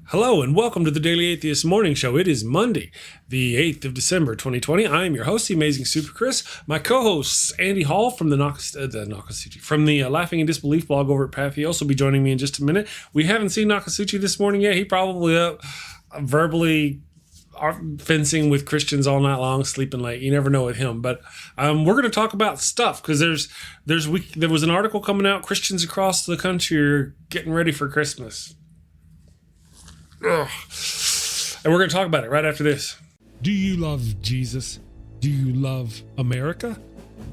Hello and welcome to the Daily Atheist Morning Show. It is Monday, the 8th of December, 2020. I am your host, the amazing Super Chris. My co-hosts, Andy Hall from the Nokasuchi, from the Laughing and Disbelief blog over at Pathos, will be joining me in just a minute. We haven't seen Nokasuchi this morning yet. He probably verbally fencing with Christians all night long, sleeping late. You never know with him. But we're going to talk about stuff because there was an article coming out. Christians across the country are getting ready for Christmas. Ugh. And we're going to talk about it right after this. Do you love Jesus? Do you love America?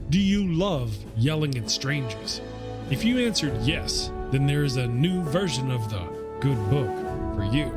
Do you love yelling at strangers? If you answered yes, then there is a new version of the good book for you.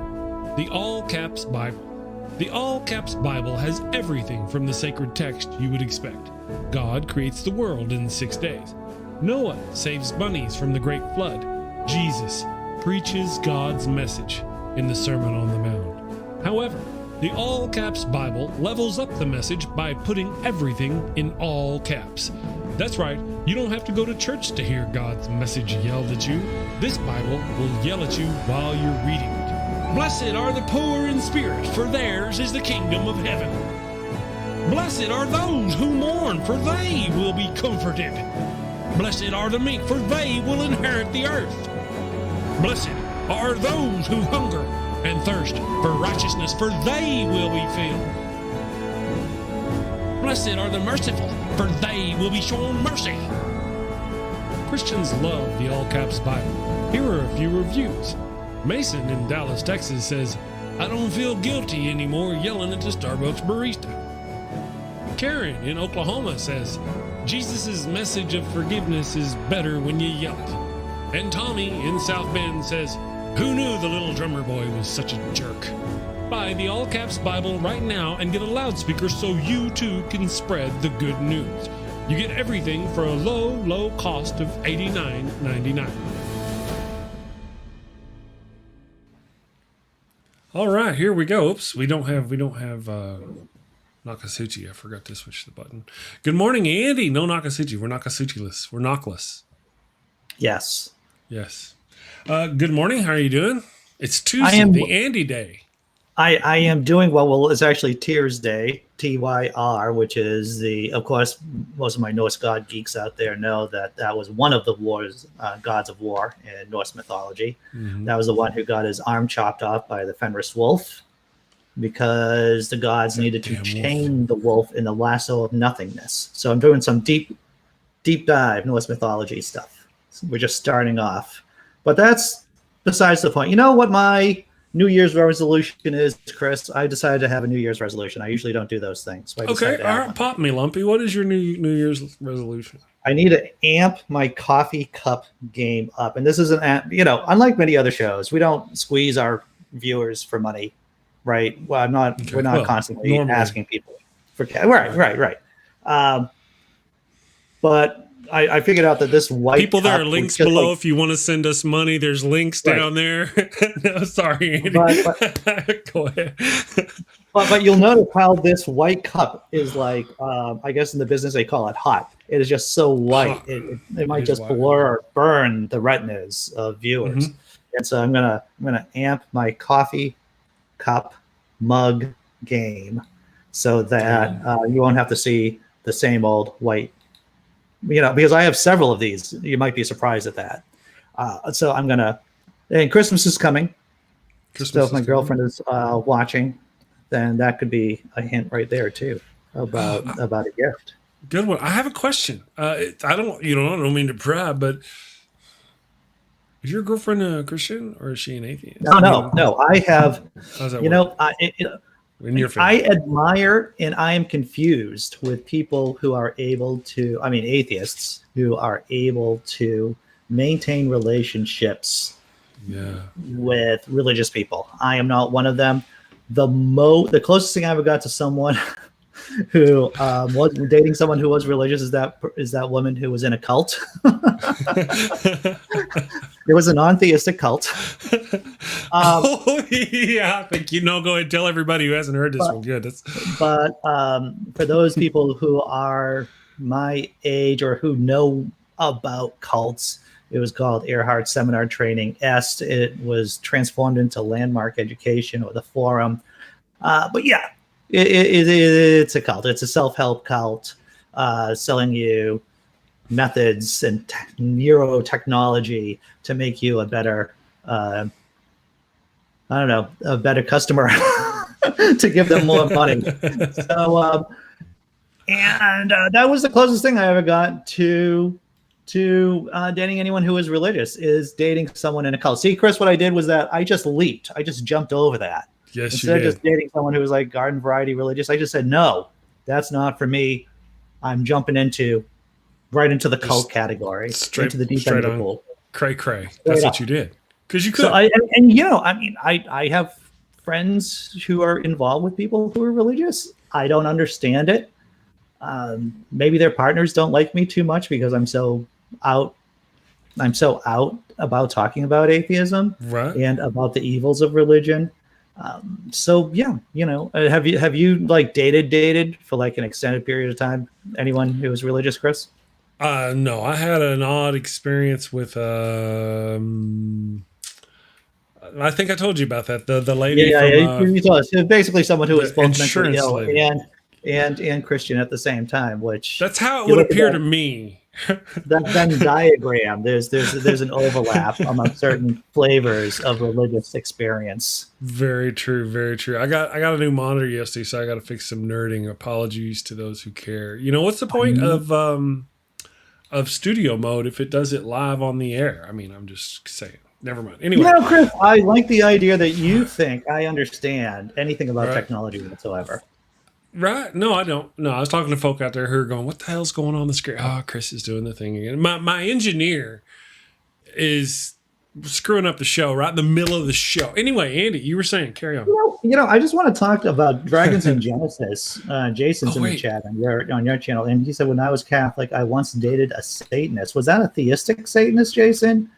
The All Caps Bible. The All Caps Bible has everything from the sacred text you would expect. God creates the world in 6 days. Noah saves bunnies from the great flood. Jesus preaches God's message in the Sermon on the Mount. However, the All Caps Bible levels up the message by putting everything in all caps. That's right, you don't have to go to church to hear God's message yelled at you. This Bible will yell at you while you're reading it. Blessed are the poor in spirit, for theirs is the kingdom of heaven. Blessed are those who mourn, for they will be comforted. Blessed are the meek, for they will inherit the earth. Blessed are those who hunger and thirst for righteousness, for they will be filled. Blessed are the merciful, for they will be shown mercy. Christians love the All Caps Bible. Here are a few reviews. Mason in Dallas, Texas says, I don't feel guilty anymore yelling at the Starbucks barista. Karen in Oklahoma says, Jesus' message of forgiveness is better when you yell it. And Tommy in South Bend says, who knew the little drummer boy was such a jerk? Buy the All Caps Bible right now and get a loudspeaker so you too can spread the good news. You get everything for a low cost of $89.99. All right, here we go. Oops, we don't have Nokasuchi. I forgot to switch the button. Good morning, Andy. No Nokasuchi. We're Nokasuchi-less. We're Nokless. Yes. Good morning. How are you doing? It's Tuesday, the Andy Day. I am doing well. Well, it's actually Tears Day, TYR, which is of course, most of my Norse god geeks out there know that was one of the gods of war in Norse mythology. Mm-hmm. That was the one who got his arm chopped off by the Fenris wolf because the gods needed to chain the wolf in the lasso of nothingness. So I'm doing some deep dive Norse mythology stuff. We're just starting off. But that's besides the point. You know what my New Year's resolution is, Chris? I decided to have a New Year's resolution. I usually don't do those things. So okay, all right, pop me, Lumpy. What is your New Year's resolution? I need to amp my coffee cup game up. And this is unlike many other shows, we don't squeeze our viewers for money, right? Well, we're not constantly asking people for cash. Right. But I figured out that this white people, there are links below if you want to send us money. There's links down there. No, sorry, Andy. Go ahead. but you'll notice how this white cup is like, I guess in the business they call it hot. It is just so white. It might just blur or burn the retinas of viewers. Mm-hmm. And so I'm gonna amp my coffee cup mug game so that you won't have to see the same old white. Because I have several of these. You might be surprised at that. So and Christmas is coming. So if my girlfriend is watching, then that could be a hint right there too about a gift. Good one. I have a question. I don't mean to pry, but is your girlfriend a Christian or is she an atheist? No. I have, how's that work? I admire and I am confused with people who are atheists who are able to maintain relationships with religious people. I am not one of them. The closest thing I ever got to someone who was dating someone who was religious is that woman who was in a cult. It was a non-theistic cult. I think go ahead and tell everybody who hasn't heard this one. Good. But for those people who are my age or who know about cults, It was called Earhart Seminar Training Est. It was transformed into Landmark Education or the Forum. But yeah, it's a cult. It's a self-help cult selling you methods and neurotechnology to make you a better, a better customer to give them more money. So, and that was the closest thing I ever got to dating anyone who was religious, is dating someone in a cult. See, Chris, what I did was that I just leaped. I just jumped over that. Yes, Instead of just dating someone who was like garden variety religious, I just said, no, that's not for me. I'm jumping right into the cult category, into the deep end of the pool. Cray. That's what you did. Because you could. So I have friends who are involved with people who are religious. I don't understand it. Maybe their partners don't like me too much because I'm so out about talking about atheism and about the evils of religion. So yeah, have you like dated for like an extended period of time? Anyone who was religious, Chris? No, I had an odd experience with I think I told you about that. The lady. You told us. It was basically someone who was both mentally ill and Christian at the same time. Which that's how it would appear to me. That Venn diagram, there's an overlap among certain flavors of religious experience. Very true, very true. I got a new monitor yesterday, so I got to fix some nerding. Apologies to those who care. What's the point of studio mode if it does it live on the air? I mean, I'm just saying. Never mind. Anyway, Chris, I like the idea that you think I understand anything about technology whatsoever. Right? No, I don't. No, I was talking to folk out there who are going, "What the hell's going on the screen?" Oh, Chris is doing the thing again. My engineer is screwing up the show right in the middle of the show. Anyway, Andy, you were saying, carry on. I just want to talk about Dragons in Genesis. Jason's in the chat on your channel, and he said, "When I was Catholic, I once dated a Satanist." Was that a theistic Satanist, Jason?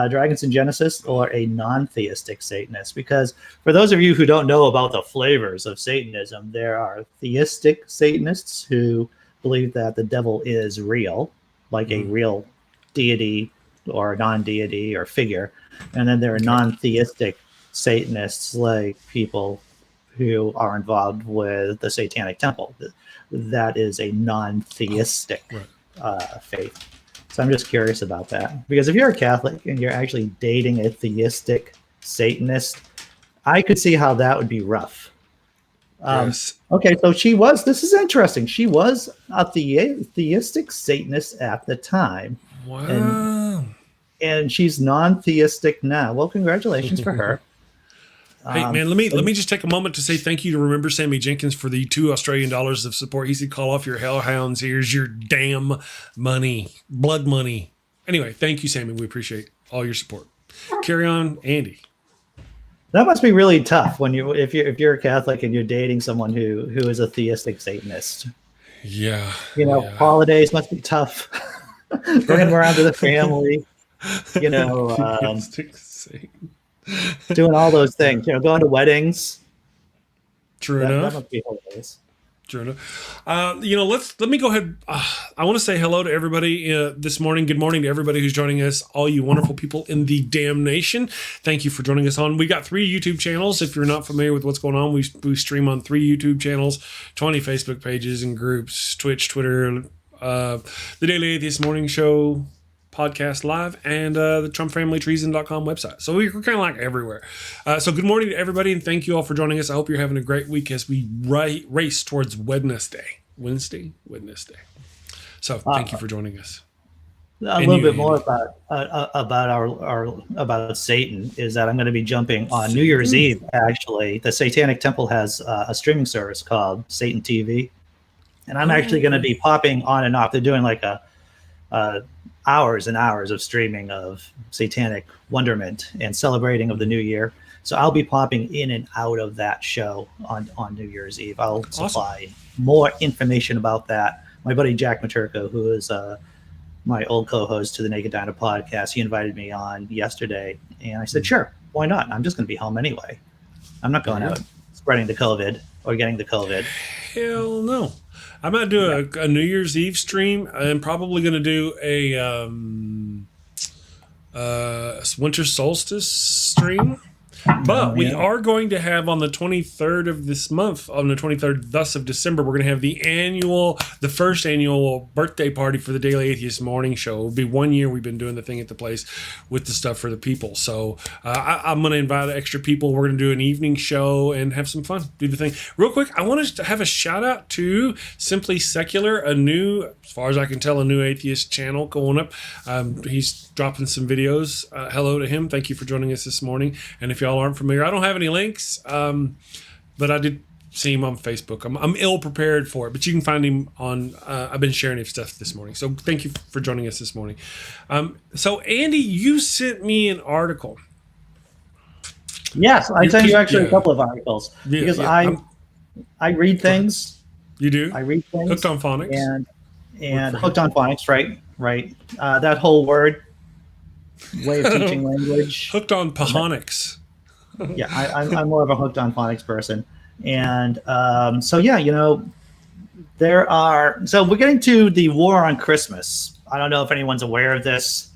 Dragons in Genesis, or a non-theistic Satanist? Because for those of you who don't know about the flavors of Satanism, there are theistic Satanists who believe that the devil is real, like a real deity or non-deity or figure. And then there are non-theistic Satanists, like people who are involved with the Satanic Temple. That is a non-theistic faith. So I'm just curious about that, because if you're a Catholic and you're actually dating a theistic Satanist, I could see how that would be rough. Yes. Okay, so this is interesting. She was a theistic Satanist at the time. Wow. And she's non-theistic now. Well, congratulations for her. Hey man, let me just take a moment to say thank you to Remember Sammy Jenkins for the $2 Australian of support. He said, "Call off your hellhounds. Here's your damn money, blood money." Anyway, thank you, Sammy. We appreciate all your support. Carry on, Andy. That must be really tough if you're a Catholic and you're dating someone who is a theistic Satanist. Yeah. Holidays must be tough. Bringing them around to the family. Doing all those things, going to weddings. True enough. That must be hilarious. True enough. Let me go ahead. I want to say hello to everybody this morning. Good morning to everybody who's joining us. All you wonderful people in the damn nation. Thank you for joining us on. We got 3 YouTube channels. If you're not familiar with what's going on, we stream on 3 YouTube channels, 20 Facebook pages and groups, Twitch, Twitter, the Daily Atheist Morning Show podcast live, and the TrumpFamilyTreason.com website. So we're kind of like everywhere. So good morning to everybody, and thank you all for joining us. I hope you're having a great week as we race towards Wednesday. So thank you for joining us. A little bit more about Satan is that I'm going to be jumping on New Year's Eve. Actually, the Satanic Temple has a streaming service called Satan TV, and I'm actually going to be popping on and off. They're doing like a hours and hours of streaming of satanic wonderment and celebrating of the new year. So I'll be popping in and out of that show on New Year's Eve. I'll supply more information about that. My buddy Jack Maturko, who is my old co-host to the Naked Diner podcast, he invited me on yesterday, and I said, sure, why not? I'm just going to be home anyway. I'm not going out spreading the COVID or getting the COVID. Hell no. I might do a New Year's Eve stream. I'm probably going to do winter solstice stream. But we are going to have on the 23rd of this month, on the 23rd thus of December, we're going to have the first annual birthday party for the Daily Atheist Morning Show. It'll be 1 year we've been doing the thing at the place with the stuff for the people. So I'm going to invite extra people. We're going to do an evening show and have some fun, do the thing. Real quick, I want to have a shout out to Simply Secular, as far as I can tell, a new atheist channel going up. He's dropping some videos. Hello to him. Thank you for joining us this morning. And if y'all aren't familiar, I don't have any links, but I did see him on Facebook. I'm ill prepared for it, but you can find him on. I've been sharing his stuff this morning, so thank you for joining us this morning. So Andy, you sent me an article. Yes, I sent you actually a couple of articles because I read things. You do? I read things. Hooked on Phonics and Hooked on Phonics, right. That whole way of teaching language. Hooked on Phonics. Yeah, I'm more of a Hooked on Phonics person. And so we're getting to the war on Christmas. I don't know if anyone's aware of this,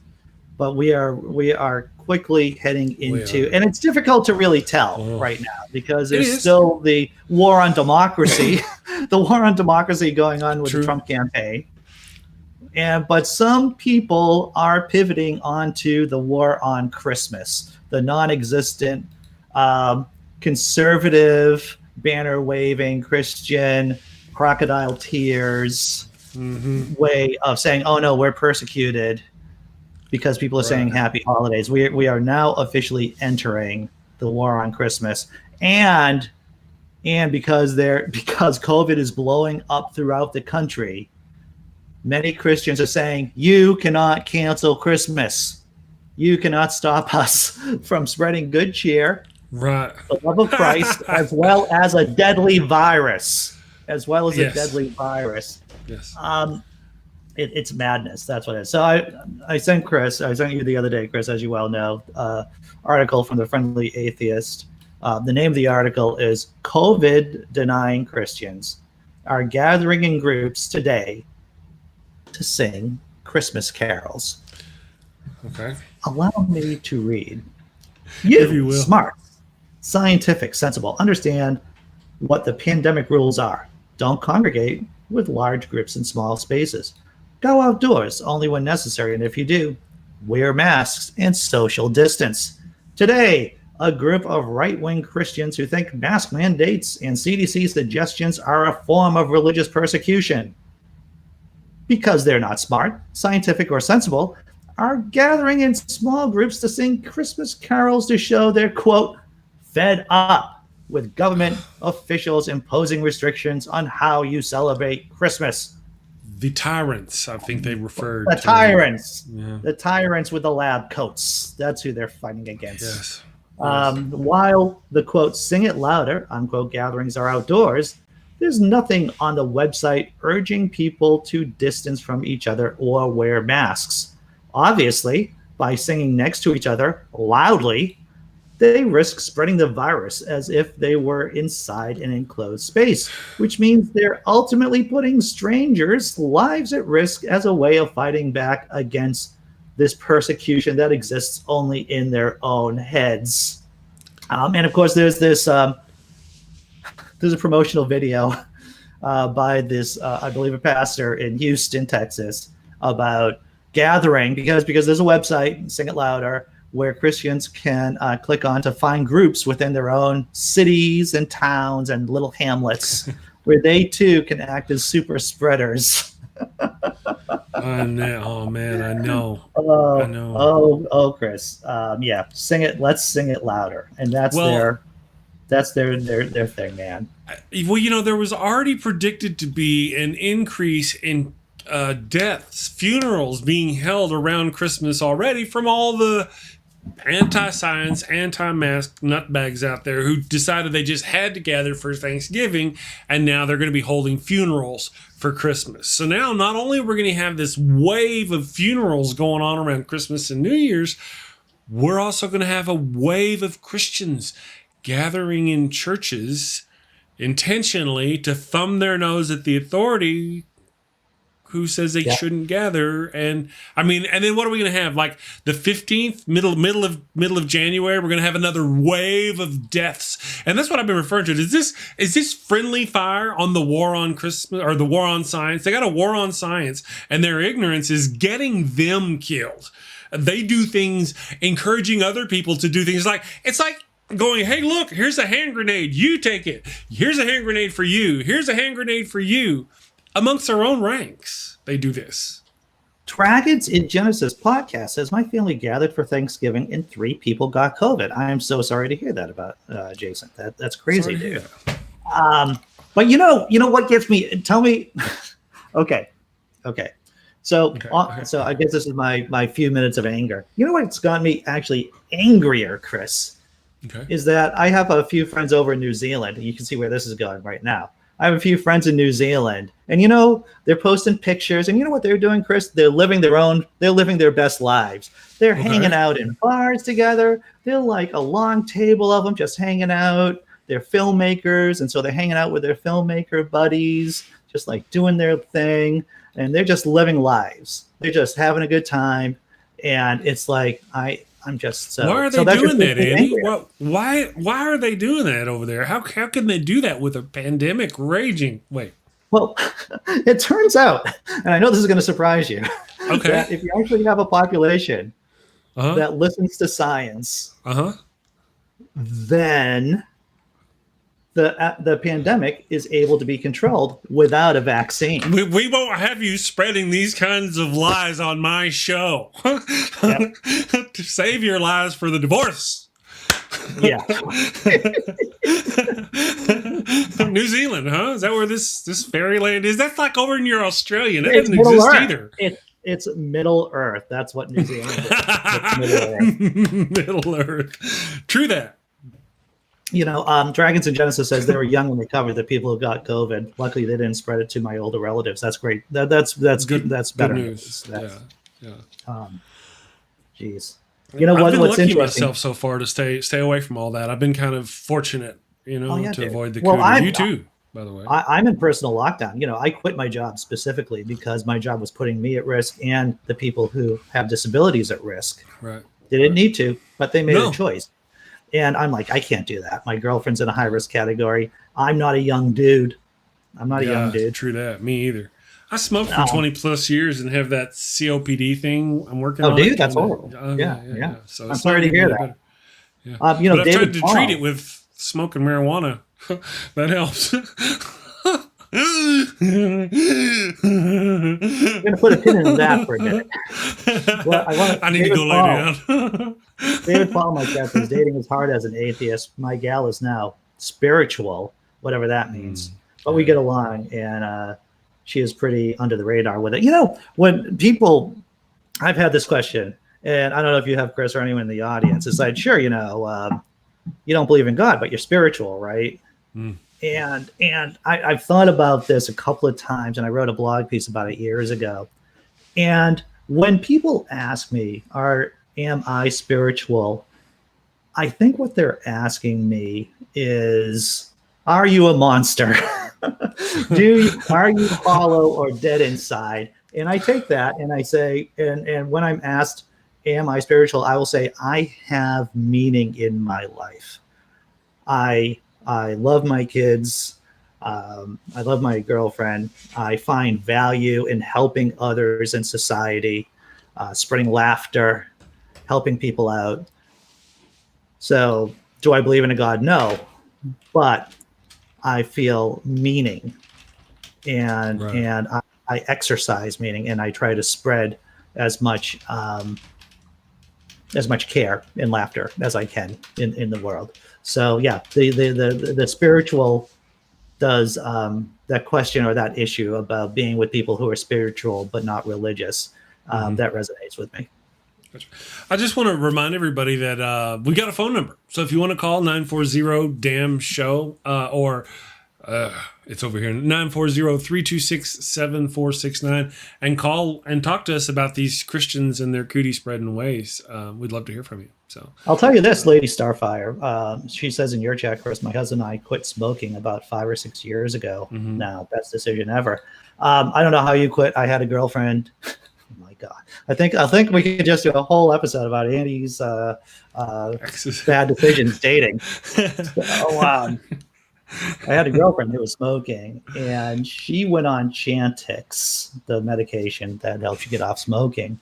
but we are quickly heading into, and it's difficult to really tell right now because there's still the war on democracy, the war on democracy going on with the Trump campaign. But some people are pivoting onto the war on Christmas, the non-existent, conservative, banner-waving, Christian, crocodile tears way of saying, "Oh no, we're persecuted," because people are saying "Happy Holidays." We are now officially entering the war on Christmas, and because COVID is blowing up throughout the country. Many Christians are saying, you cannot cancel Christmas. You cannot stop us from spreading good cheer, the love of Christ, as well as a deadly virus. Yes. It's madness. That's what it is. So I sent you the other day, Chris, as you well know, article from the Friendly Atheist. The name of the article is COVID-denying Christians are gathering in groups today to sing Christmas carols. Okay. Allow me to read. You smart, scientific, sensible, understand what the pandemic rules are. Don't congregate with large groups in small spaces. Go outdoors only when necessary, and if you do, wear masks and social distance. Today, a group of right-wing Christians who think mask mandates and CDC suggestions are a form of religious persecution, because they're not smart, scientific, or sensible, are gathering in small groups to sing Christmas carols to show they're, quote, fed up with government officials imposing restrictions on how you celebrate Christmas. The tyrants, I think they referred to. Tyrants. The tyrants with the lab coats. That's who they're fighting against. Yes. While the, quote, sing it louder, unquote, gatherings are outdoors, there's nothing on the website urging people to distance from each other or wear masks. Obviously, by singing next to each other loudly, they risk spreading the virus as if they were inside an enclosed space, which means they're ultimately putting strangers' lives at risk as a way of fighting back against this persecution that exists only in their own heads. And of course, there's a promotional video by this, I believe, a pastor in Houston, Texas, about gathering, because there's a website, Sing It Louder, where Christians can click on to find groups within their own cities and towns and little hamlets where they too can act as super spreaders. I know. Oh man, I know. I know. Oh, Chris. Yeah, sing it. Let's sing it louder, and that's their thing, man. Well, there was already predicted to be an increase in deaths, funerals being held around Christmas already from all the anti-science, anti-mask nutbags out there who decided they just had to gather for Thanksgiving, and now they're going to be holding funerals for Christmas. So now not only are we going to have this wave of funerals going on around Christmas and New Year's, we're also going to have a wave of Christians gathering in churches intentionally to thumb their nose at the authority who says they shouldn't gather. And I mean, and then what are we going to have? Like the 15th, middle of January, we're going to have another wave of deaths. And that's what I've been referring to. Is this friendly fire on the war on Christmas or the war on science? They got a war on science, and their ignorance is getting them killed. They do things encouraging other people to do things like, it's like going, hey, look, here's a hand grenade. You take it. Here's a hand grenade for you. Here's a hand grenade for you. Amongst their own ranks, they do this. Dragons in Genesis podcast says, my family gathered for Thanksgiving and 3 people got COVID. I am so sorry to hear that about Jason. That's crazy, dude. But you know what gets me? Tell me. Okay. So I guess this is my few minutes of anger. You know what's got me actually angrier, Chris? Okay. Is that I have a few friends over in New Zealand. And you can see where this is going right now. I have a few friends in New Zealand, and they're posting pictures, and you know what they're doing, Chris? They're living their best lives. They're hanging out in bars together. They're like a long table of them just hanging out. They're filmmakers, and so they're hanging out with their filmmaker buddies, just like doing their thing, and they're just living lives. They're just having a good time, and it's like I'm just so. Why are they doing that, Andy? Why are they doing that over there? How can they do that with a pandemic raging? Wait. Well, it turns out, and I know this is going to surprise you, that if you actually have a population that listens to science, then the pandemic is able to be controlled without a vaccine. We won't have you spreading these kinds of lies on my show. To save your lies for the divorce. Yeah. New Zealand, huh? Is that where this fairyland is? That's like over near Australia. That doesn't exist either. It's Middle Earth. That's what New Zealand is. It's Middle Earth. True that. Dragons in Genesis says they were young when they covered the people who got COVID. Luckily, they didn't spread it to my older relatives. That's great. That's good. That's better news. Yeah. Geez. I've been what's lucky interesting? myself so far to stay away from all that. I've been kind of fortunate, to avoid the well, you too, by the way. I'm in personal lockdown. I quit my job specifically because my job was putting me at risk and the people who have disabilities at risk. Right. They didn't need to, but they made a choice. And I'm like, I can't do that. My girlfriend's in a high risk category. I'm not a young dude. True that. Me either. I smoked for 20 plus years and have that COPD thing I'm working on. Oh, dude, that's horrible. Yeah. So I'm sorry to hear that. Yeah. But I've tried to treat it with smoking marijuana. That helps. I'm going to put a pin in that for a minute. I need to go lay down. David Paul, my guest, is dating as hard as an atheist. My gal is now spiritual, whatever that means. But we get along, and she is pretty under the radar with it. When people, I've had this question, and I don't know if you have, Chris, or anyone in the audience. It's like, sure, you don't believe in God, but you're spiritual, right? And I've thought about this a couple of times, and I wrote a blog piece about it years ago. And when people ask me, am I spiritual? I think what they're asking me is, are you a monster? Are you hollow or dead inside? And I take that and I say, and when I'm asked, am I spiritual? I will say, I have meaning in my life. I love my kids. I love my girlfriend. I find value in helping others in society, spreading laughter, helping people out. So do I believe in a God? No, but I feel meaning, and I exercise meaning, and I try to spread as much care and laughter as I can in the world. So yeah, the spiritual does that question or that issue about being with people who are spiritual but not religious. That resonates with me. I just want to remind everybody that we got a phone number. So if you want to call 940-DAMN-SHOW or It's over here, 940-326-7469. And call and talk to us about these Christians and their cootie spreading ways. We'd love to hear from you. So I'll tell you this, Lady Starfire. She says in your chat, Chris, my husband and I quit smoking about 5 or 6 years ago. Now, best decision ever. I don't know how you quit. I had a girlfriend. Oh my God. I think we could just do a whole episode about Andy's bad decisions dating. So, I had a girlfriend who was smoking, and she went on Chantix, the medication that helps you get off smoking,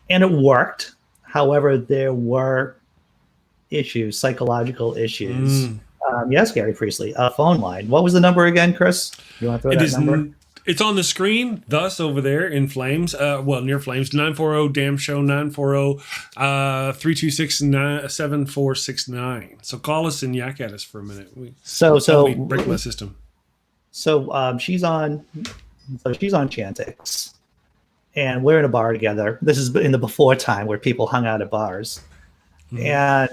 and it worked. However, there were issues, psychological issues. Yes, Gary Priestley, a phone line. What was the number again, Chris? You want to throw that number? It's on the screen, thus over there in flames. Near flames. 940-DAMN-SHOW, 940-326-7469. So call us and yak at us for a minute. So break my system. So she's on Chantix, and we're in a bar together. This is in the before time where people hung out at bars, and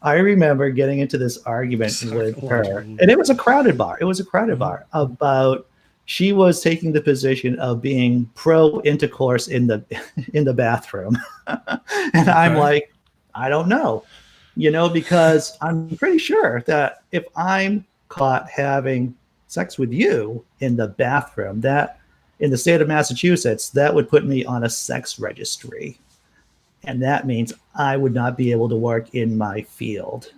I remember getting into this argument with her, and it was a crowded bar. About. She was taking the position of being pro intercourse in the bathroom. And I'm like, I don't know, because I'm pretty sure that if I'm caught having sex with you in the bathroom, that in the state of Massachusetts, that would put me on a sex registry. And that means I would not be able to work in my field,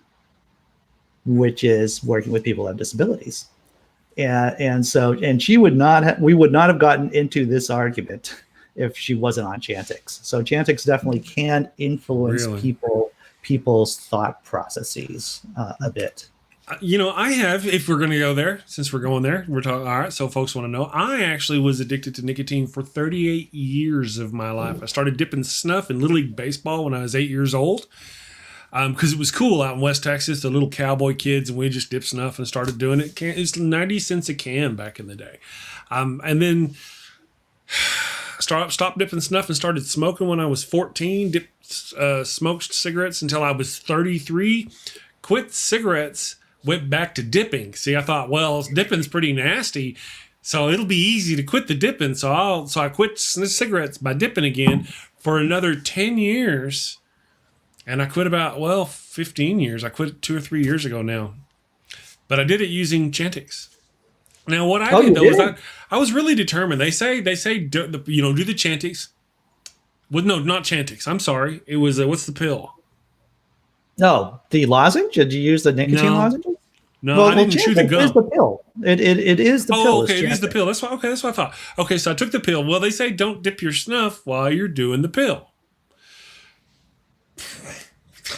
which is working with people who have disabilities. And we would not have gotten into this argument if she wasn't on Chantix. So Chantix definitely can influence people's thought processes a bit. I have, if we're going to go there, since we're going there, we're talking, all right, so folks want to know, I actually was addicted to nicotine for 38 years of my life. I started dipping snuff in Little League Baseball when I was 8 years old. Because it was cool out in West Texas, the little cowboy kids, and we just dipped snuff and started doing it. It's 90 cents a can back in the day. And then stopped dipping snuff and started smoking when I was 14, smoked cigarettes until I was 33, quit cigarettes, went back to dipping. See, I thought, well, dipping's pretty nasty, so it'll be easy to quit the dipping. So I quit cigarettes by dipping again for another 10 years. And I quit about, 15 years. I quit 2 or 3 years ago now. But I did it using Chantix. Now, what I did, though, is I was really determined. They say do the Chantix. Well, no, not Chantix. I'm sorry. It was, what's the pill? No, the lozenge? Did you use the nicotine lozenge? No, I didn't chew the gum. It is the pill. It is the pill. Oh, okay, it is the pill. That's what I thought. Okay, so I took the pill. Well, they say don't dip your snuff while you're doing the pill.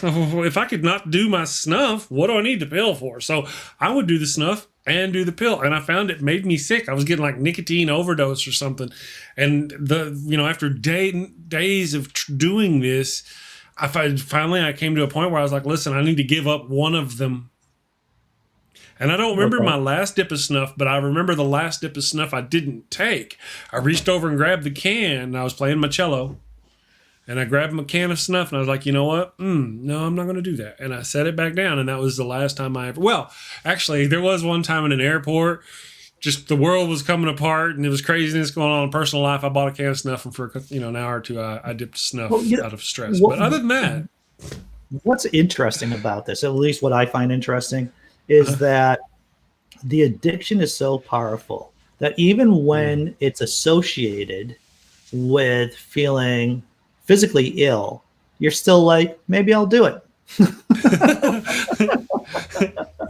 If I could not do my snuff, what do I need the pill for? So I would do the snuff and do the pill, and I found it made me sick. I was getting like nicotine overdose or something, and after days of doing this, I came to a point where I was like, listen, I need to give up one of them. And I don't remember my last dip of snuff, but I remember the last dip of snuff I didn't take. I reached over and grabbed the can, and I was playing my cello. And I grabbed a can of snuff, and I was like, you know what? No, I'm not going to do that. And I set it back down, and that was the last time I ever... Well, actually, there was one time in an airport, just the world was coming apart, and there was craziness going on in personal life. I bought a can of snuff, and for an hour or two, I dipped snuff out of stress. But other than that... What's interesting about this, at least what I find interesting, is that the addiction is so powerful that even when it's associated with feeling physically ill, you're still like, maybe I'll do it.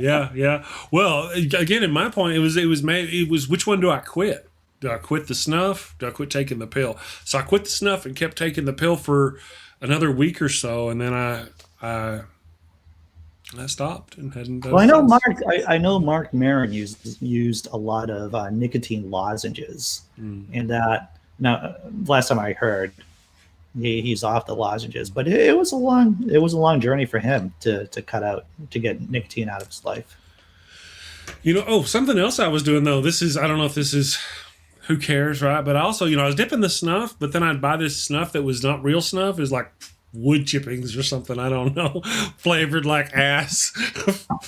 Yeah. Well, again, at my point, it was which one do I quit? Do I quit the snuff? Do I quit taking the pill? So I quit the snuff and kept taking the pill for another week or so, and then I stopped and hadn't done. Well, I know Mark Maron used a lot of nicotine lozenges, and that now last time I heard. He's off the lozenges, but it was a long journey for him to get nicotine out of his life. Something else I was doing though. I don't know if this is, who cares, right? But also, I was dipping the snuff, but then I'd buy this snuff that was not real snuff. It was like wood chippings or something. I don't know, flavored like ass,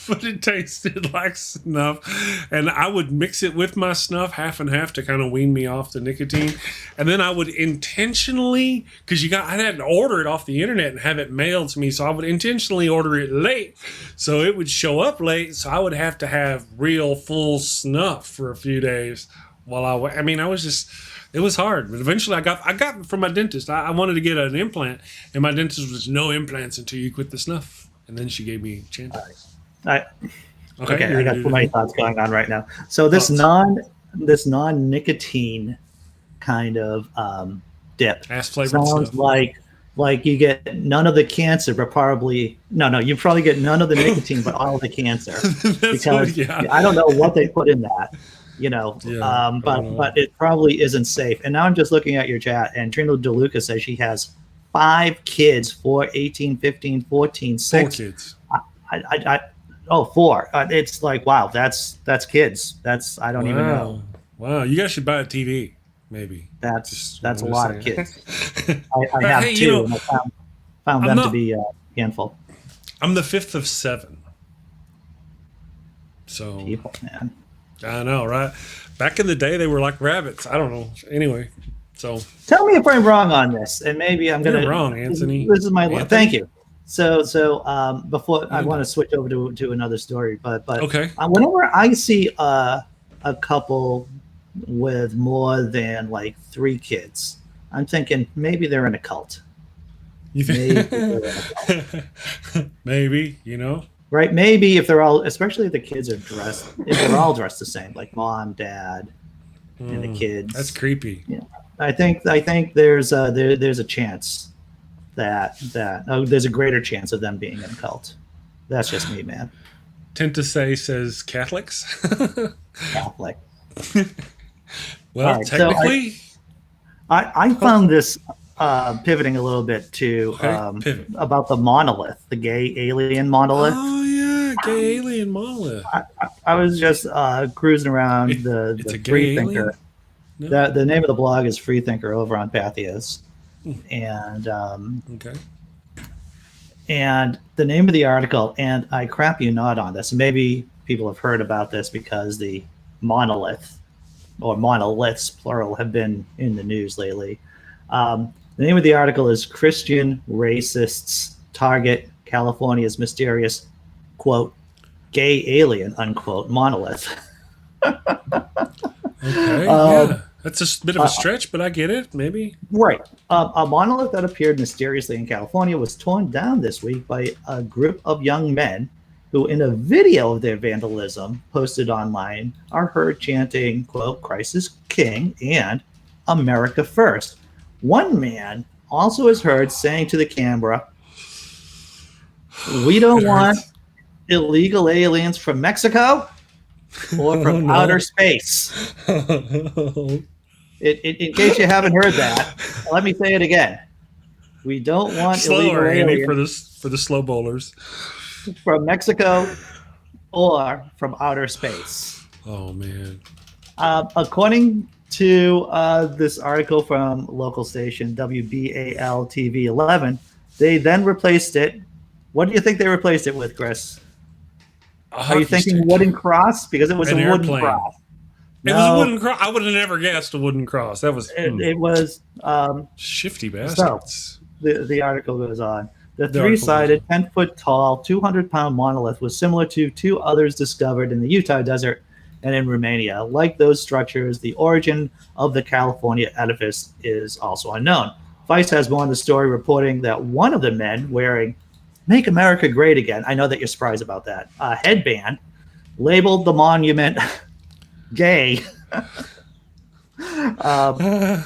but it tasted like snuff. And I would mix it with my snuff, half and half, to kind of wean me off the nicotine. And then I would intentionally, because I had to order it off the internet and have it mailed to me, so I would intentionally order it late, so it would show up late. So I would have to have real full snuff for a few days while I was just. It was hard, but eventually I got from my dentist. I wanted to get an implant, and my dentist was no implants until you quit the snuff. And then she gave me chances. Okay, I got too many thoughts going on right now. So this non-nicotine kind of dip ass flavored sounds stuff. like you get none of the cancer, but probably you probably get none of the nicotine, but all of the cancer. Because I don't know what they put in that. But it probably isn't safe. And now I'm just looking at your chat, and Trino DeLuca says she has 5 kids, 4, 18, 15, 14, 6. 4 kids. Four. It's like, wow, that's kids. I don't even know. Wow, you guys should buy a TV, maybe. That's a lot of kids. I have 2, and I found them to be a handful. I'm the 5th of 7. So people, man. I know, right? Back in the day, they were like rabbits. I don't know. Anyway, so tell me if I'm wrong on this, and maybe I'm going to. You're wrong, Anthony. This is my. Thank you. So before I want to switch over to another story, but okay. Whenever I see a couple with more than like 3 kids, I'm thinking maybe they're in a cult. You think? Maybe, Right, maybe if they're all, especially if the kids are dressed, if they're all dressed the same, like mom, dad, and the kids. That's creepy. I think there's a chance that there's a greater chance of them being in a cult. That's just me, man. Tend to say says Catholics. Catholic. Well, right, technically, so I found this. Pivoting a little bit to about the monolith, the gay alien monolith. Oh yeah, gay alien monolith. I was just cruising around the Free Thinker. No. The name of the blog is Free Thinker over on Patheos, and and the name of the article, and I crap you not on this. Maybe people have heard about this because the monolith or monoliths plural have been in the news lately. The name of the article is Christian Racists Target California's Mysterious, quote, Gay Alien, unquote, Monolith. Okay, that's a bit of a stretch, but I get it, maybe. Right. A monolith that appeared mysteriously in California was torn down this week by a group of young men who, in a video of their vandalism posted online, are heard chanting, quote, Christ is King and America First. One man also is heard saying to the camera, we don't want illegal aliens from Mexico or from outer space. In case you haven't heard that, let me say it again. We don't want illegal aliens for the slow bowlers from Mexico or from outer space. Oh, man. According to this article from local station WBAL TV 11, they then replaced it. What do you think they replaced it with, Chris? Are you thinking wooden cross? Because it was a wooden cross. It was a wooden cross. I would have never guessed a wooden cross. That was it was shifty bastards. So the article goes on. The 3-sided, 10-foot tall, 200-pound monolith was similar to 2 others discovered in the Utah desert and in Romania. Like those structures, the origin of the California edifice is also unknown. Vice has more on the story, reporting that one of the men wearing Make America Great Again, I know that you're surprised about that, a headband, labeled the monument gay. One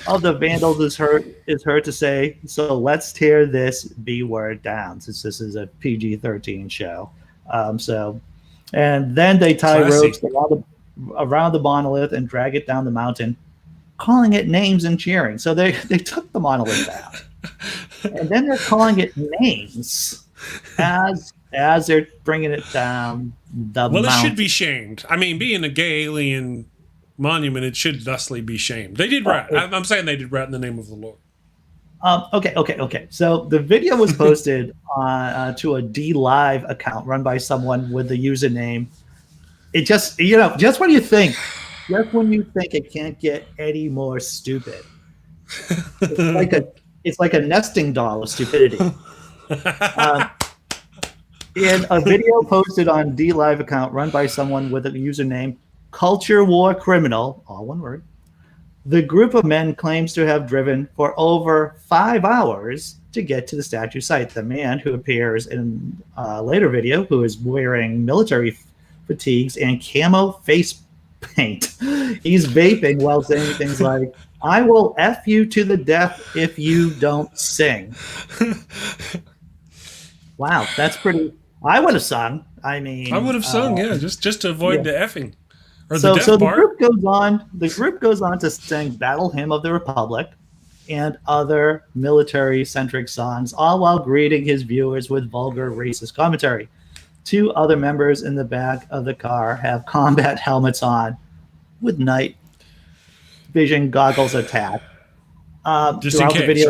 of the vandals is heard to say, so let's tear this B word down, since this is a PG-13 show. And then they tie ropes around the monolith and drag it down the mountain, calling it names and cheering. So they took the monolith down, and then they're calling it names as they're bringing it down the mountain. Well, it should be shamed. I mean, being a gay alien monument, it should thusly be shamed. They did right. I'm saying they did right in the name of the Lord. Okay. So the video was posted to a D Live account run by someone with the username. It just, just when you think, it can't get any more stupid. It's like a nesting doll of stupidity. In a video posted on D Live account run by someone with a username Culture War Criminal, all one word, the group of men claims to have driven for over 5 hours to get to the statue site. The man, who appears in a later video, who is wearing military fatigues and camo face paint, he's vaping while saying things like, "I will F you to the death if you don't sing." Wow, that's pretty. I would have sung. I mean, I would have sung, just to avoid the effing. Or so the death part. The group goes on to sing Battle Hymn of the Republic and other military-centric songs, all while greeting his viewers with vulgar racist commentary. 2 other members in the back of the car have combat helmets on with night vision goggles attached. Just in case,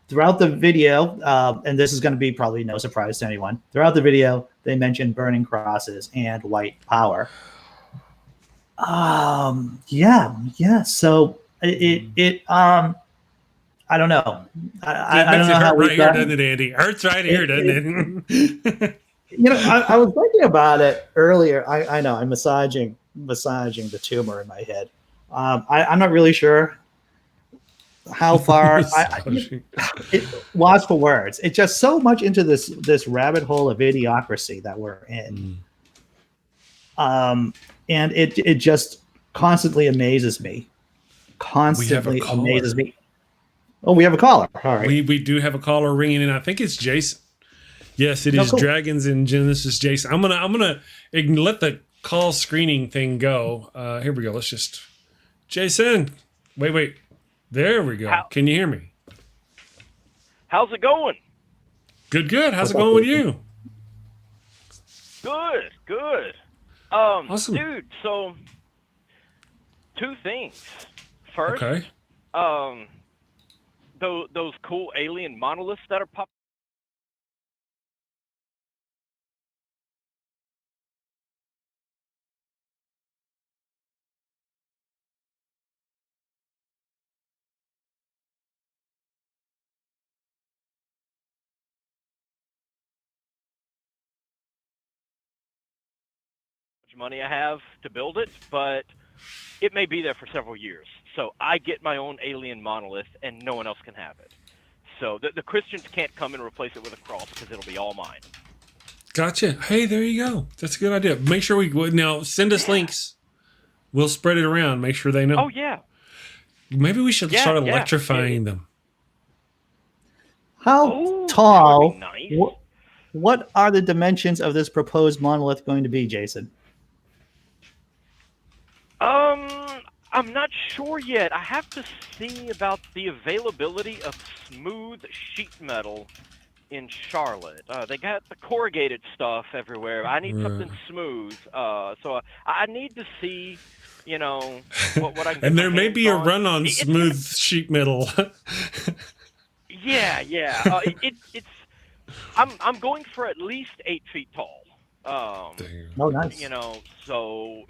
Throughout the video, and this is going to be probably no surprise to anyone, throughout the video, they mention burning crosses and white power. Yeah. So it I don't know. I don't know how right here, doesn't it, Andy? Hurts right here, doesn't it? I was thinking about it earlier. I know I'm massaging the tumor in my head. I'm not really sure how far. Lost for words. It's just so much into this rabbit hole of idiocracy that we're in. And it just constantly amazes me. Amazes me. Oh, we have a caller. All right. We do have a caller ringing in. I think it's Jason. Yes, it is. Cool. Dragons in Genesis Jason. I'm gonna let the call screening thing go. Here we go. Let's just Jason. Wait. There we go. Can you hear me? How's it going? Good. How's it going with you? Good. Awesome. Dude, so 2 things. First, okay. Those cool alien monoliths that are popping. Money I have to build it, but it may be there for several years. So I get my own alien monolith, and no one else can have it. So the Christians can't come and replace it with a cross because it'll be all mine. Gotcha. Hey, there you go. That's a good idea. Make sure now send us links. We'll spread it around. Make sure they know. Oh yeah. Maybe we should start electrifying them. How tall? Nice. What are the dimensions of this proposed monolith going to be, Jason? I'm not sure yet. I have to see about the availability of smooth sheet metal in Charlotte. They got the corrugated stuff everywhere. I need something smooth. So I need to see, what I can. And there may be a run on smooth sheet metal. Yeah. It's. I'm going for at least 8 feet tall. Oh, nice. So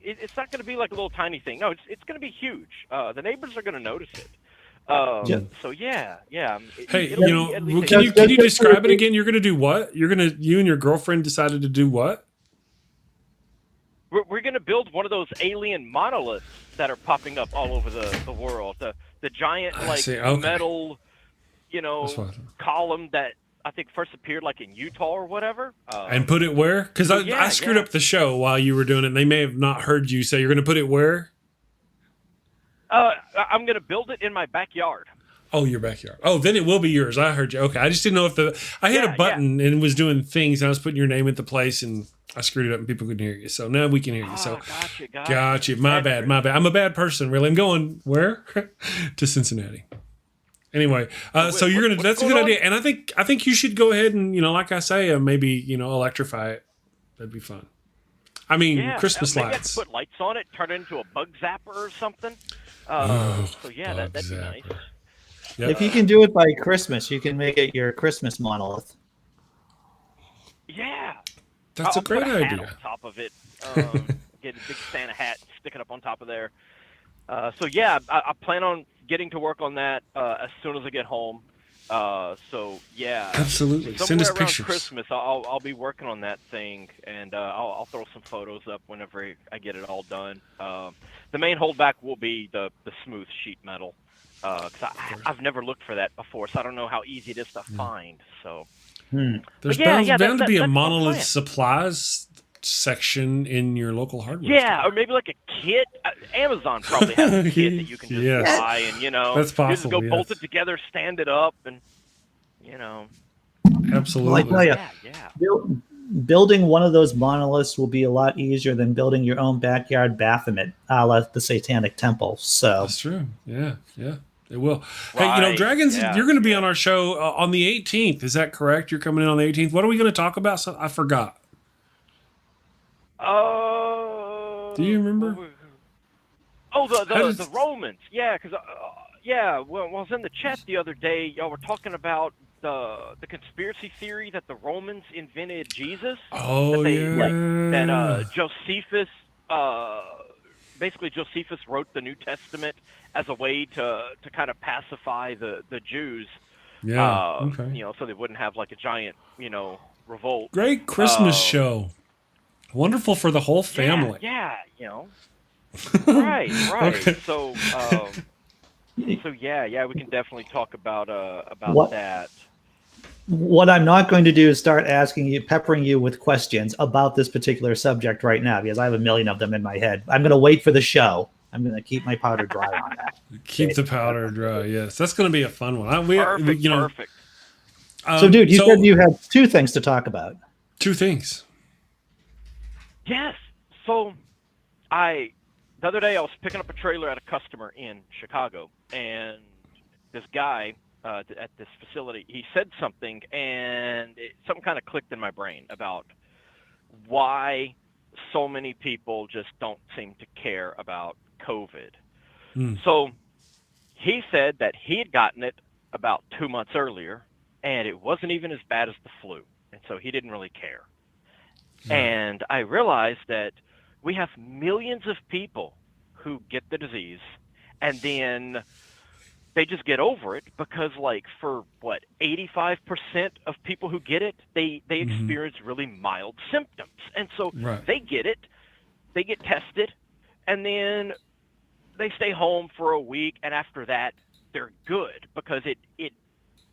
it's not going to be like a little tiny thing. No, it's going to be huge. The neighbors are going to notice it. So yeah. Hey, can you describe it again? You're going to do what? You and your girlfriend decided to do what? We're going to build one of those alien monoliths that are popping up all over the world. The giant metal, column that I think first appeared like in Utah or whatever. And put it where? Because I screwed up the show while you were doing it. And they may have not heard you say you're going to put it where? I'm going to build it in my backyard. Oh, your backyard. Oh, then it will be yours. I heard you. Okay. I just didn't know if I hit a button and was doing things. And I was putting your name at the place and I screwed it up and people couldn't hear you. So now we can hear you. So gotcha. My bad. I'm a bad person, really. I'm going where? To Cincinnati. Anyway, so you're gonna. That's a good idea, and I think you should go ahead and like I say, maybe electrify it. That'd be fun. I mean, Christmas maybe lights. I could put lights on it, turn it into a bug zapper or something. That'd be nice. Yep. If you can do it by Christmas, you can make it your Christmas monolith. Yeah. That's I'll a great put a hat idea. on top of it. Get a big Santa hat, stick it up on top of there. So yeah, I plan on getting to work on that as soon as I get home. So yeah, Absolutely. Send somewhere us around pictures. Christmas, I'll be working on that thing, and I'll throw some photos up whenever I get it all done. The main holdback will be the smooth sheet metal, because I've never looked for that before, so I don't know how easy it is to find. So There's yeah, bound to be a that's my monolith plan. supplies section in your local hardware Yeah, store. or maybe like a kit. Amazon probably has a kit that you can just Yes. buy, and That's you just go possible, bolt yes. it together, stand it up, and Absolutely. Well, I tell you, yeah. building one of those monoliths will be a lot easier than building your own backyard Baphomet, a la the Satanic Temple. So That's true. Yeah. It will. Hey, Right. Dragons, Yeah, you're going to be on our show on the 18th. Is that correct? You're coming in on the 18th. What are we going to talk about? I forgot. Do you remember? Oh, the Romans. Yeah, because well, I was in the chat the other day. Y'all were talking about the conspiracy theory that the Romans invented Jesus. Oh, That Josephus, basically Josephus wrote the New Testament as a way to kind of pacify the Jews. Yeah. Okay. So they wouldn't have like a giant, revolt. Great Christmas show. Wonderful for the whole family. Yeah. Right. Okay. So yeah, we can definitely talk about that. what I'm not going to do is start peppering you with questions about this particular subject right now, because I have a million of them in my head. I'm going to wait for the show. I'm going to keep my powder dry on that. Keep the powder dry. Yes, that's going to be a fun one. Perfect. So, dude, you said you had two things to talk about. Two things. Yes. So, the other day I was picking up a trailer at a customer in Chicago, and this guy at this facility, he said something, and something kind of clicked in my brain about why so many people just don't seem to care about COVID. So he said that he had gotten it about 2 months earlier, and it wasn't even as bad as the flu, and so he didn't really care. And I realized that we have millions of people who get the disease, and then they just get over it because, like, for 85% of people who get it, they experience really mild symptoms. And so they get it, they get tested, and then they stay home for a week, and after that, they're good because it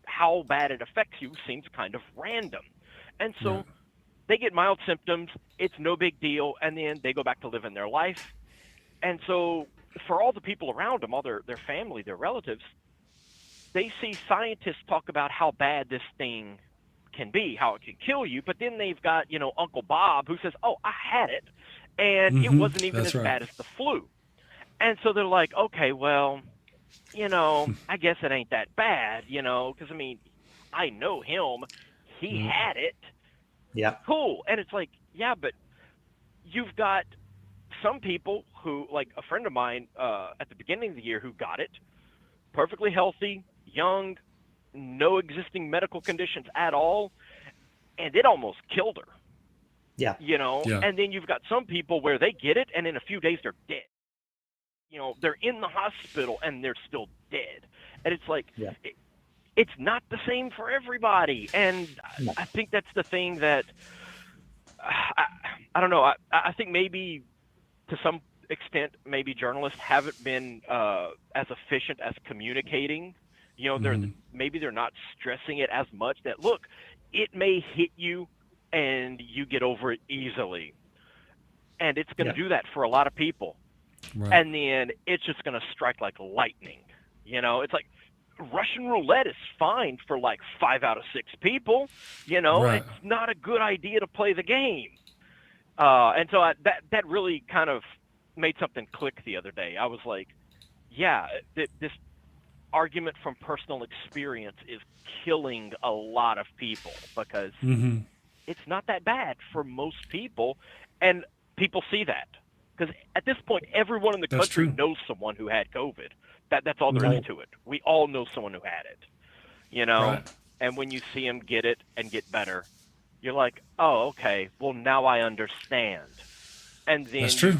how bad it affects you seems kind of random. And so they get mild symptoms, it's no big deal, and then they go back to living their life. And so for all the people around them, all their family, their relatives, they see scientists talk about how bad this thing can be, how it can kill you, but then they've got, Uncle Bob who says, oh, I had it, and it wasn't even as bad as the flu. And so they're like, okay, well, I guess it ain't that bad, because, I know him. He had it. Yeah. Cool. And it's like, yeah, but you've got some people who, like a friend of mine at the beginning of the year who got it, perfectly healthy, young, no existing medical conditions at all, and it almost killed her. Yeah. And then you've got some people where they get it, and in a few days they're dead. They're in the hospital and they're still dead. And it's like, it's not the same for everybody. And I think that's the thing that, I don't know, I think maybe to some extent, maybe journalists haven't been as efficient as communicating. Maybe they're not stressing it as much that, look, it may hit you and you get over it easily. And it's going to do that for a lot of people. Right. And then it's just going to strike like lightning. It's like Russian roulette is fine for like 5 out of 6 people. It's not a good idea to play the game. And so that really kind of made something click the other day. I was like, yeah, this argument from personal experience is killing a lot of people because it's not that bad for most people. And people see that Because at this point, everyone in the That's country true. knows someone who had COVID. That's all there Right. is to it. We all know someone who had it, you know. Right. And when you see them get it and get better, you're like, oh, okay. Well, now I understand. And then That's true.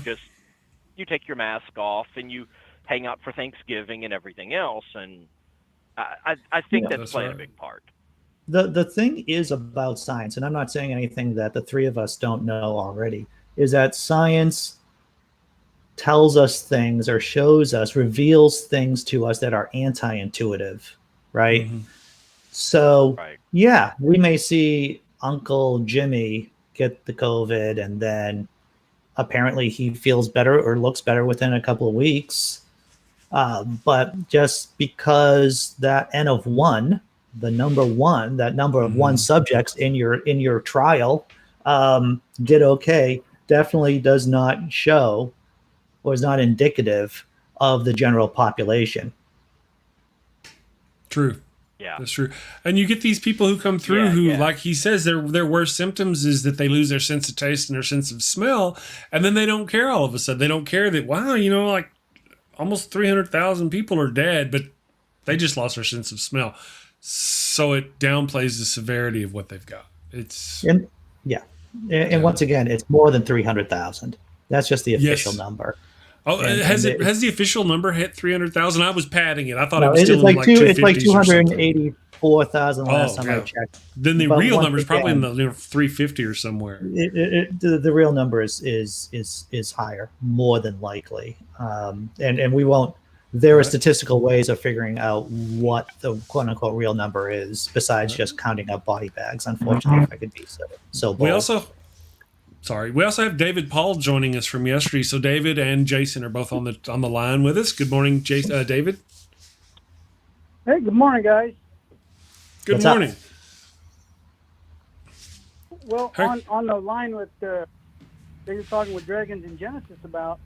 you take your mask off and you hang out for Thanksgiving and everything else. And I think that's playing a big part. The thing is about science, and I'm not saying anything that the three of us don't know already, is that science tells us things or shows us, reveals things to us that are anti-intuitive, right? Mm-hmm. So, Right. yeah, we may see Uncle Jimmy get the COVID and then apparently he feels better or looks better within a couple of weeks. But just because that N of one, the number one, that number of one subjects in your trial did okay, definitely does not show or is not indicative of the general population. True. Yeah. That's true. And you get these people who come through who, like he says, their worst symptoms is that they lose their sense of taste and their sense of smell. And then they don't care all of a sudden. They don't care that, wow, like almost 300,000 people are dead, but they just lost their sense of smell. So it downplays the severity of what they've got. And once again, it's more than 300,000. That's just the official number. Oh, has the official number hit 300,000? I was padding it. I thought it was still like 250,000 last time I checked. Then the real number is probably in the 350 or somewhere. The real number is higher, more than likely. And we won't. There are statistical ways of figuring out what the quote unquote real number is, besides just counting up body bags. Unfortunately, if I could be so bold. We also have David Paul joining us from yesterday. So David and Jason are both on the line with us. Good morning, Jason. David. Hey, good morning, guys. Good morning. Well, on the line with they were talking with Dragons and Genesis about,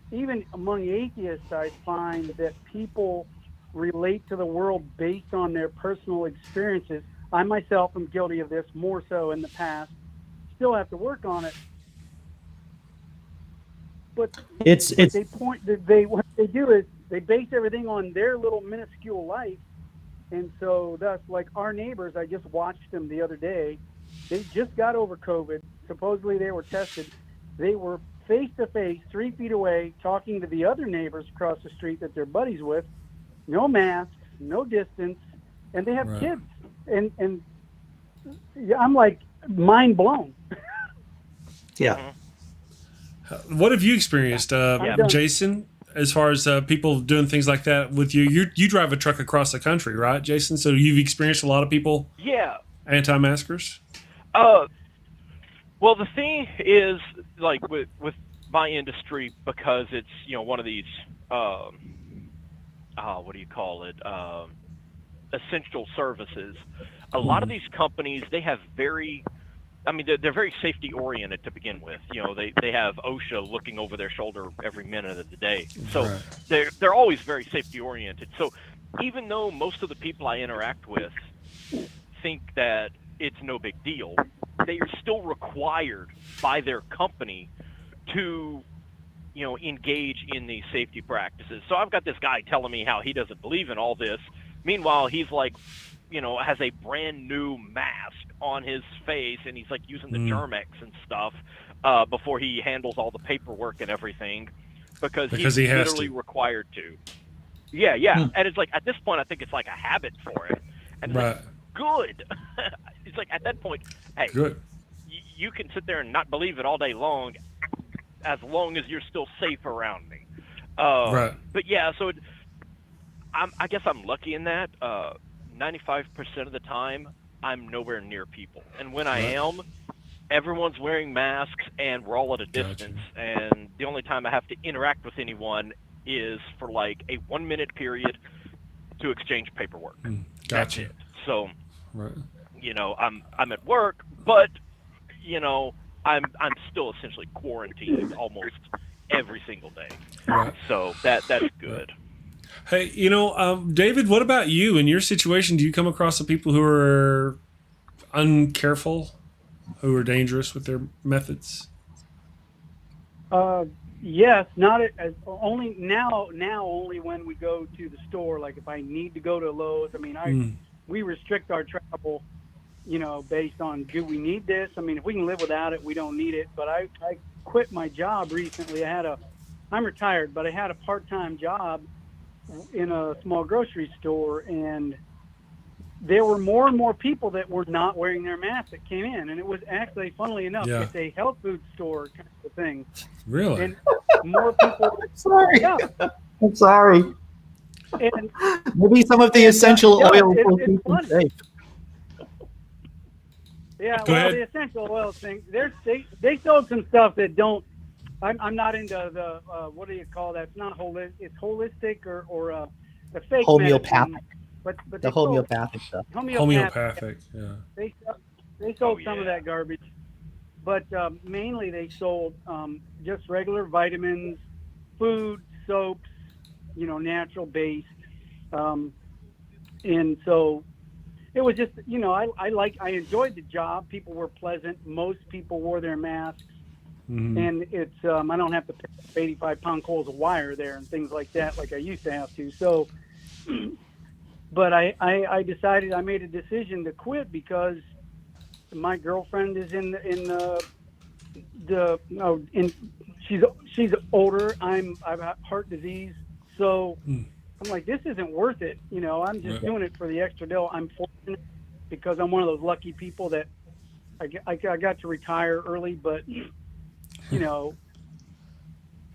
even among atheists, I find that people relate to the world based on their personal experiences. I myself am guilty of this more so in the past. Still have to work on it, but what they do is they base everything on their little minuscule life, and so that's like our neighbors. I just watched them the other day. They just got over COVID. Supposedly they were tested. They were face to face, 3 feet away, talking to the other neighbors across the street that they're buddies with. No masks, no distance, and they have kids. And I'm like mind blown. Yeah. What have you experienced, Jason, as far as people doing things like that with you? You drive a truck across the country, right, Jason? So you've experienced a lot of people anti-maskers? Well, the thing is, like with my industry, because it's one of these what do you call it, essential services. A lot of these companies, they have they're very safety oriented to begin with. They have OSHA looking over their shoulder every minute of the day, so they're always very safety oriented. So even though most of the people I interact with think that it's no big deal, they are still required by their company to engage in these safety practices. So I've got this guy telling me how he doesn't believe in all this. Meanwhile, he's like, has a brand new mask on his face, and he's like using the Germex and stuff before he handles all the paperwork and everything, because he's he has literally to. required to. Yeah. And it's like, at this point, I think it's like a habit for him. And it's like, good. It's like, at that point, hey, good. You can sit there and not believe it all day long, as long as you're still safe around me. But yeah, so I guess I'm lucky in that. 95% of the time, I'm nowhere near people. And when I am, everyone's wearing masks and we're all at a distance. And the only time I have to interact with anyone is for like a 1 minute period to exchange paperwork. That's it. So, I'm at work, but I'm still essentially quarantined almost every single day. So that's good. Hey, David, what about you? In your situation, do you come across some people who are uncareful, who are dangerous with their methods? Yes, not as only now. Now only when we go to the store. Like if I need to go to Lowe's. I mean, we restrict our travel, based on do we need this? I mean, if we can live without it, we don't need it. But I quit my job recently. I'm retired, but I had a part-time job in a small grocery store, and there were more and more people that were not wearing their masks that came in, and it was actually, funnily enough, it's a health food store kind of thing. Really? And more people. Sorry. Yeah. I'm sorry. And maybe some of the essential oil will keep them safe. Yeah, Go ahead. The essential oil thing. They sold some stuff that don't. I'm not into the what do you call that? It's not holistic. It's holistic or the fake homeopathic. Medicine. But the homeopathic stuff. Homeopathic, yeah. They sold some of that garbage, but mainly they sold just regular vitamins, food, soaps, natural based, and so it was just I enjoyed the job. People were pleasant. Most people wore their masks, and it's I don't have to pick up 85-pound coils of wire there and things like that like I used to have to. So. But I decided, I made a decision to quit because my girlfriend is she's older. I've got heart disease, so I'm like, this isn't worth it. I'm just doing it for the extra dough. I'm fortunate because I'm one of those lucky people that I got to retire early, but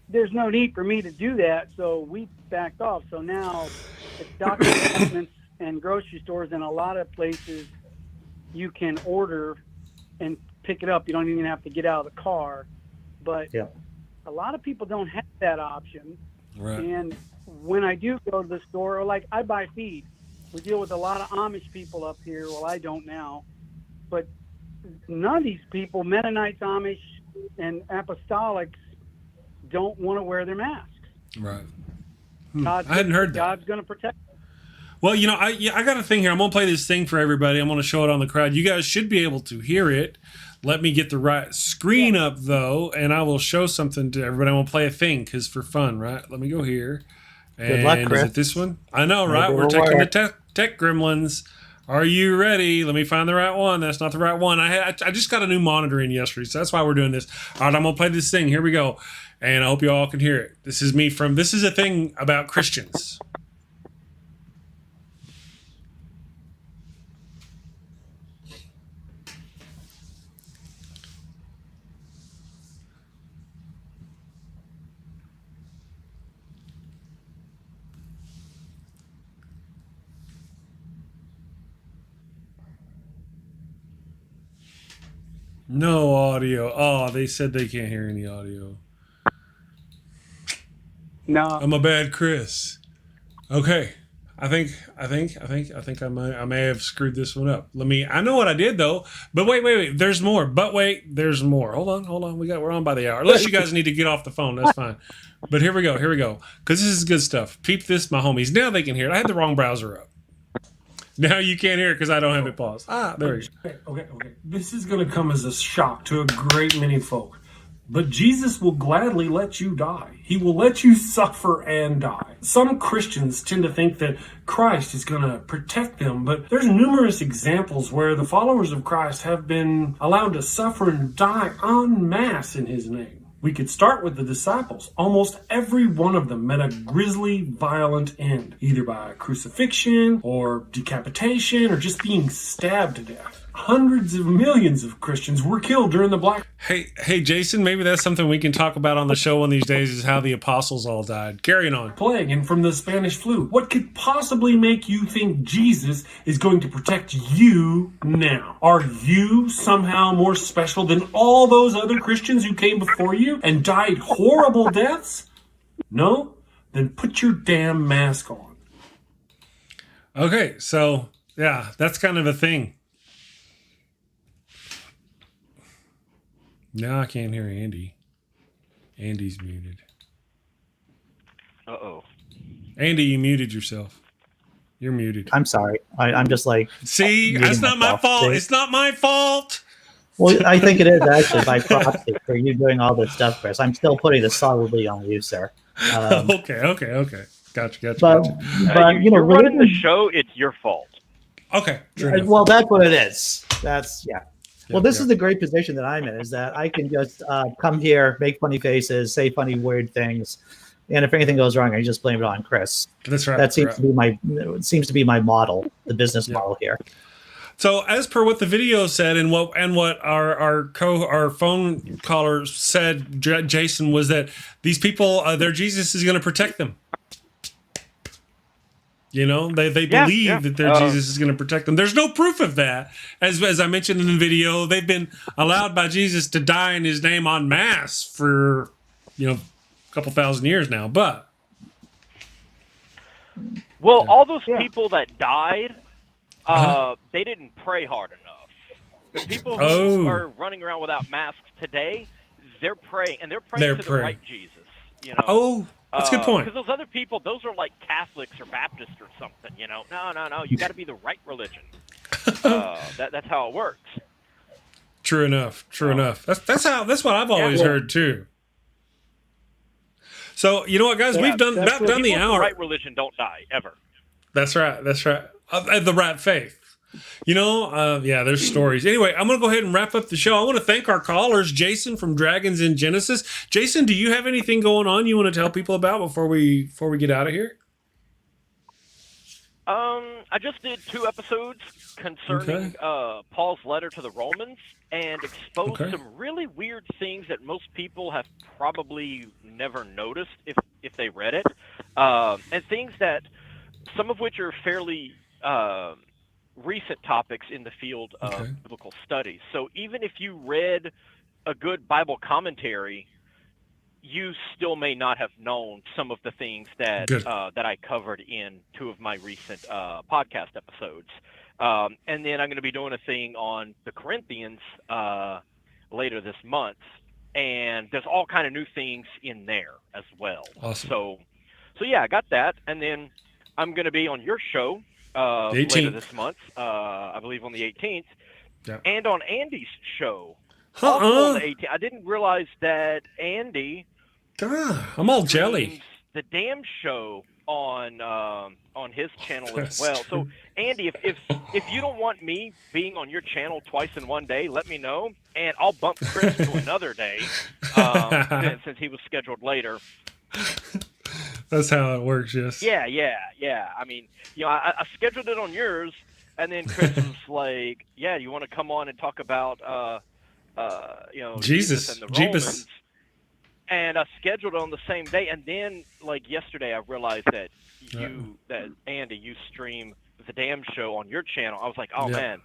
there's no need for me to do that, so we backed off. So now it's doctor appointments and grocery stores, and a lot of places you can order and pick it up. You don't even have to get out of the car. But a lot of people don't have that option. Right. And when I do go to the store, or like I buy feed, we deal with a lot of Amish people up here. Well, I don't now. But none of these people, Mennonites, Amish, and Apostolics, don't want to wear their masks. Right. I hadn't heard that. God's going to protect them. Well, I got a thing here. I'm going to play this thing for everybody. I'm going to show it on the crowd. You guys should be able to hear it. Let me get the right screen up, though, and I will show something to everybody. I'm going to play a thing because for fun, right? Let me go here. And good luck, Chris. Is it this one? I know, right? We're taking the tech gremlins. Are you ready? Let me find the right one. That's not the right one. I just got a new monitor in yesterday, so that's why we're doing this. All right, I'm going to play this thing. Here we go. And I hope you all can hear it. This is a thing about Christians. No audio. Oh, they said they can't hear any audio. No. I'm a bad Chris. Okay. I think I may have screwed this one up. I know what I did though. But wait. There's more. There's more. Hold on. We're on by the hour. Unless you guys need to get off the phone, that's fine. But here we go. Because this is good stuff. Peep this, my homies. Now they can hear it. I had the wrong browser up. Now you can't hear it because I don't have it paused. There you go. Okay. This is going to come as a shock to a great many folk. But Jesus will gladly let you die. He will let you suffer and die. Some Christians tend to think that Christ is going to protect them, but there's numerous examples where the followers of Christ have been allowed to suffer and die en masse in his name. We could start with the disciples. Almost every one of them met a grisly, violent end, either by crucifixion or decapitation or just being stabbed to death. Hundreds of millions of Christians were killed during the Black... Hey, Jason, maybe that's something we can talk about on the show one of these days is how the apostles all died. Carrying on. Plague and from the Spanish flu. What could possibly make you think Jesus is going to protect you now? Are you somehow more special than all those other Christians who came before you and died horrible deaths? No? Then put your damn mask on. Okay, so, yeah, that's kind of a thing. Now I can't hear Andy. Andy's muted. Uh-oh. Andy, you muted yourself. You're muted. I'm sorry. I'm just like... See, that's not my fault. It's not my fault. Well, I think it is actually by proxy for you doing all this stuff, Chris. I'm still putting this solidly on you, sir. Okay. Gotcha. But you're running the show. It's your fault. Okay. Well, that's what it is. Well, this is the great position that I'm in, is that I can just come here, make funny faces, say funny, weird things, and if anything goes wrong, I just blame it on Chris. That's right. That seems to be my model, the business model here. So, as per what the video said, and what our phone caller said, Jason, was that these people, their Jesus is going to protect them. You know, they believe that their Jesus is going to protect them. There's no proof of that. As I mentioned in the video, they've been allowed by Jesus to die in his name en masse for, a couple thousand years now. But all those people that died, they didn't pray hard enough. The people who are running around without masks today, they're praying, and they're praying to the right Jesus. Oh, that's a good point. Because those other people, those are like Catholics or Baptists or something. No. You got to be the right religion. That's how it works. True enough. That's what I've always heard too. So you know what, guys, we've done the hour. The right religion don't die ever. That's right. The right faith. There's stories. Anyway, I'm going to go ahead and wrap up the show. I want to thank our callers, Jason from Dragons in Genesis. Jason, do you have anything going on you want to tell people about before we get out of here? I just did 2 episodes concerning Paul's letter to the Romans and exposed some really weird things that most people have probably never noticed if they read it, and things that some of which are fairly recent topics in the field of biblical studies. So even if you read a good Bible commentary, you still may not have known some of the things that that I covered in 2 of my recent podcast episodes. And then I'm going to be doing a thing on the Corinthians later this month, and there's all kind of new things in there as well. Awesome. So yeah, I got that, and then I'm going to be on your show later this month, I believe on the 18th, and on Andy's show. Also on the 18th. I didn't realize that Andy. I'm all jelly. The damn show on his channel as well. So Andy, if you don't want me being on your channel twice in one day, let me know, and I'll bump Chris to another day since he was scheduled later. That's how it works, yes. Yeah. I mean, I scheduled it on yours, and then Chris was like, "Yeah, you want to come on and talk about, Jesus and the Romans?" And I scheduled it on the same day, and then like yesterday, I realized that Andy, you stream the damn show on your channel. I was like, "Oh man,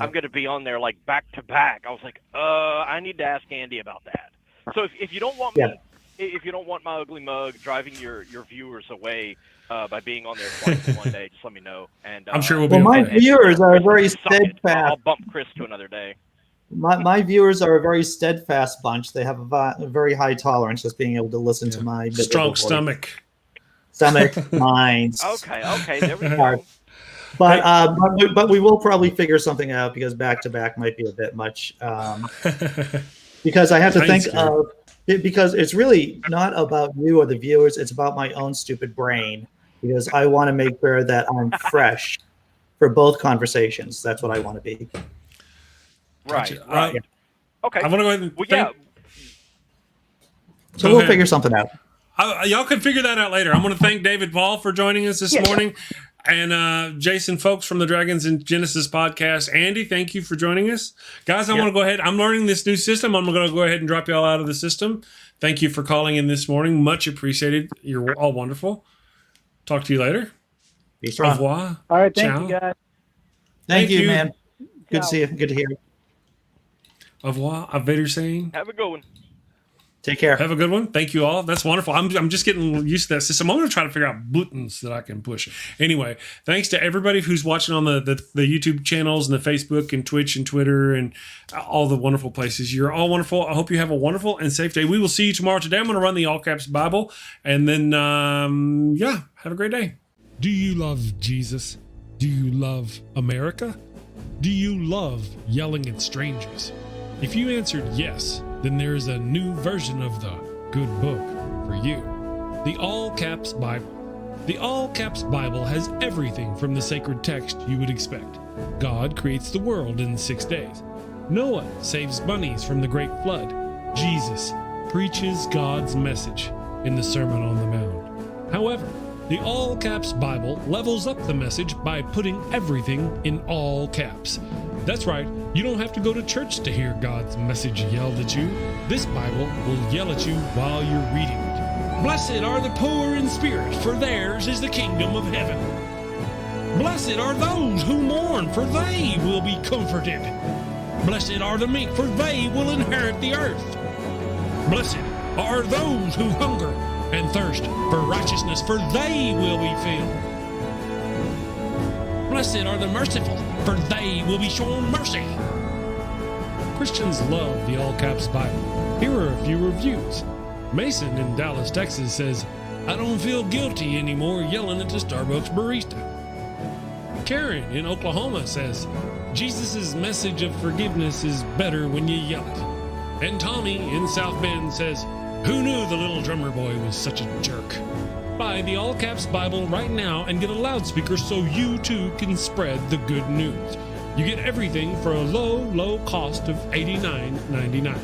I'm going to be on there like back to back." I was like, I need to ask Andy about that." So if you don't want me. If you don't want my ugly mug driving your viewers away by being on there twice in one day, just let me know. And I'm sure we'll be. Well, my viewers are very steadfast. I'll bump Chris to another day. My viewers are a very steadfast bunch. They have a very high tolerance, just being able to listen to my strong stomach, minds. Okay, there we go. But we will probably figure something out, because back to back might be a bit much. Because I have to think of. Because it's really not about you or the viewers, it's about my own stupid brain, because I want to make sure that I'm fresh for both conversations. That's what I want to be. Right. Yeah. Okay. I'm going to go ahead and So we'll figure something out. Y'all can figure that out later. I'm going to thank David Paul for joining us this morning. And Jason Folks from the Dragons in Genesis podcast. Andy, thank you for joining us. Guys, I want to go ahead. I'm learning this new system. I'm going to go ahead and drop you all out of the system. Thank you for calling in this morning. Much appreciated. You're all wonderful. Talk to you later. Peace. Au revoir. All right. Thank you, guys. Thank you, man. Good to see you. Good to hear you. Au revoir. Auf Wiedersehen. Have a good one. Take care. Have a good one. Thank you all. That's wonderful. I'm just getting used to that system. I'm going to try to figure out buttons that I can push. Anyway, thanks to everybody who's watching on the YouTube channels and the Facebook and Twitch and Twitter and all the wonderful places. You're all wonderful. I hope you have a wonderful and safe day. We will see you tomorrow. Today I'm going to run the All Caps Bible. And then, have a great day. Do you love Jesus? Do you love America? Do you love yelling at strangers? If you answered yes, then there is a new version of the good book for you. The All Caps Bible. The All Caps Bible has everything from the sacred text you would expect. God creates the world in 6 days. Noah saves bunnies from the great flood. Jesus preaches God's message in the Sermon on the Mount. However, the All Caps Bible levels up the message by putting everything in all caps. That's right, you don't have to go to church to hear God's message yelled at you. This Bible will yell at you while you're reading it. Blessed are the poor in spirit, for theirs is the kingdom of heaven. Blessed are those who mourn, for they will be comforted. Blessed are the meek, for they will inherit the earth. Blessed are those who hunger and thirst for righteousness, for they will be filled. Blessed are the merciful, for they will be shown mercy. Christians love the All Caps Bible. Here are a few reviews. Mason in Dallas, Texas says, I don't feel guilty anymore yelling at the Starbucks barista. Karen in Oklahoma says, Jesus' message of forgiveness is better when you yell it. And Tommy in South Bend says, who knew the little drummer boy was such a jerk? Buy the All Caps Bible right now and get a loudspeaker so you too can spread the good news. You get everything for a low, low cost of $89.99.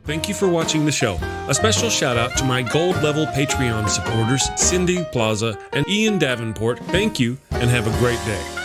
Thank you for watching the show. A special shout out to my gold level Patreon supporters, Cindy Plaza and Ian Davenport. Thank you and have a great day.